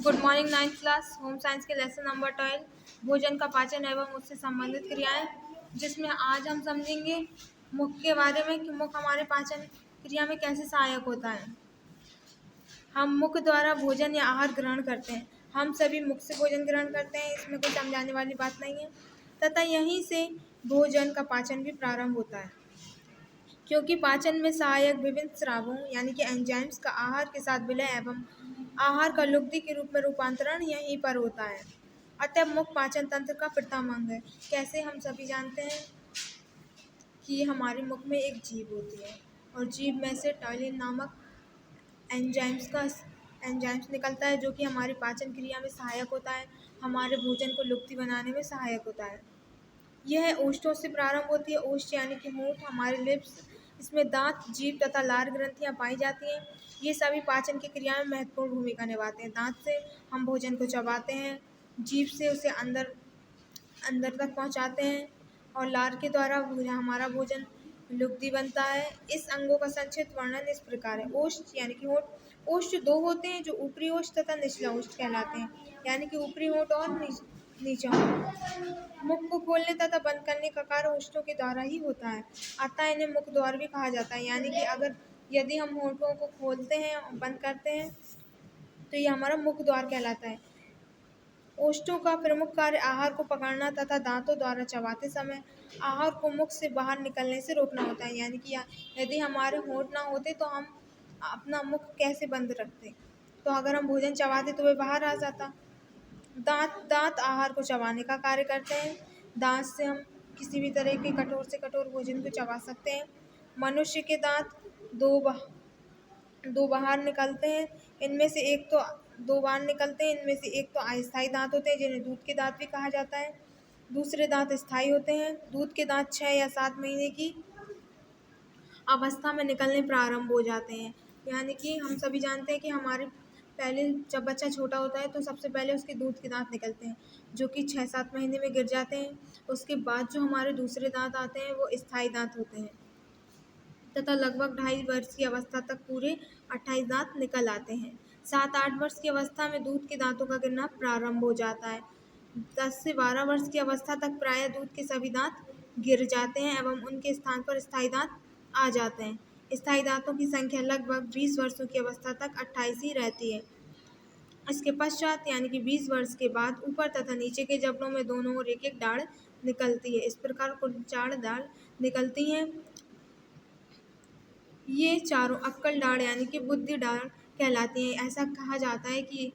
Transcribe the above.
Good morning ninth class home science के lesson number 12 भोजन का पाचन एवं उससे संबंधित क्रियाएं, जिसमें आज हम समझेंगे मुख के बारे में कि मुख हमारे पाचन क्रिया में कैसे सहायक होता है। हम मुख द्वारा भोजन या आहार ग्रहण करते हैं। हम सभी मुख से भोजन ग्रहण करते हैं, इसमें कोई समझाने वाली बात नहीं है। तथा यहीं से भोजन का पाचन भी प्रारंभ होता है, क्योंकि पाचन में सहायक विभिन्न स्रावों यानी कि एंजाइम्स का आहार के साथ विलय एवं आहार का लुगदी के रूप में रूपांतरण यहीं पर होता है। अतः मुख पाचन तंत्र का प्रथम अंग है। कैसे हम सभी जानते हैं कि हमारे मुख में एक जीभ होती है और जीभ में से टॉयलिन नामक एंजाइम्स निकलता है, जो कि हमारी पाचन क्रिया में सहायक होता है, हमारे भोजन को लुगदी बनाने में सहायक होता है। यह ओष्ठों से प्रारंभ होती है। ओष्ठ यानी कि होंठ, हमारे लिप्स, इसमें दांत, जीभ तथा लार ग्रंथियां पाई जाती हैं। ये सभी पाचन की क्रिया में महत्वपूर्ण भूमिका निभाते हैं। दांत से हम भोजन को चबाते हैं, जीभ से उसे अंदर अंदर तक पहुंचाते हैं और लार के द्वारा हमारा भोजन लुगदी बनता है। इस अंगों का संक्षिप्त वर्णन इस प्रकार है। ओष्ठ यानी कि होंठ। ओष्ठ दो होते हैं, जो ऊपरी ओष्ठ तथा निचला ओष्ठ कहलाते हैं, यानी कि ऊपरी होंठ और नीचा होंठ। मुख को खोलने तथा बंद करने का कार्य ओष्ठों के द्वारा ही होता है, अतः इन्हें मुख द्वार भी कहा जाता है। यानी कि यदि हम होंठों को खोलते हैं और बंद करते हैं तो ये हमारा मुख द्वार कहलाता है। ओष्ठों का प्रमुख कार्य आहार को पकड़ना तथा दांतों द्वारा चबाते समय आहार को मुख से बाहर निकलने से रोकना होता है। यानी कि यदि हमारे होंठ ना होते तो हम अपना मुख कैसे बंद रखते, तो अगर हम भोजन चबाते तो वे बाहर आ जाता। दांत आहार को चबाने का कार्य करते हैं। दांत से हम किसी भी तरह के कठोर से कठोर भोजन को चबा सकते हैं। मनुष्य के दांत दो बाहर निकलते हैं, इनमें से एक तो दो बाहर निकलते हैं, इनमें से एक तो अस्थायी दांत होते हैं, जिन्हें दूध के दांत भी कहा जाता है। दूसरे दांत स्थायी होते हैं। दूध के दांत 6 या 7 महीने की अवस्था में निकलने प्रारंभ हो जाते हैं। यानी कि हम सभी जानते हैं कि हमारे पहले जब बच्चा छोटा होता है तो सबसे पहले उसके दूध के दांत निकलते हैं, जो कि 6-7 महीने में गिर जाते हैं। उसके बाद जो हमारे दूसरे दांत आते हैं वो स्थायी दांत होते हैं तथा लगभग 2.5 वर्ष की अवस्था तक पूरे 28 दांत निकल आते हैं। 7-8 वर्ष की अवस्था में दूध के दांतों का गिरना प्रारंभ हो जाता है। 10 से 12 वर्ष की अवस्था तक प्रायः दूध के सभी दांत गिर जाते हैं एवं उनके स्थान पर स्थायी दांत आ जाते हैं। स्थायी दांतों की संख्या लगभग 20 वर्षों की अवस्था तक 28 ही रहती है। इसके पश्चात यानी कि 20 वर्ष के बाद ऊपर तथा नीचे के जबड़ों में दोनों ओर एक एक दाढ़ निकलती है। इस प्रकार कुल 4 दाढ़ निकलती हैं। ये चारों अक्कल दाढ़ यानी कि बुद्धि दाढ़ कहलाती हैं। ऐसा कहा जाता है कि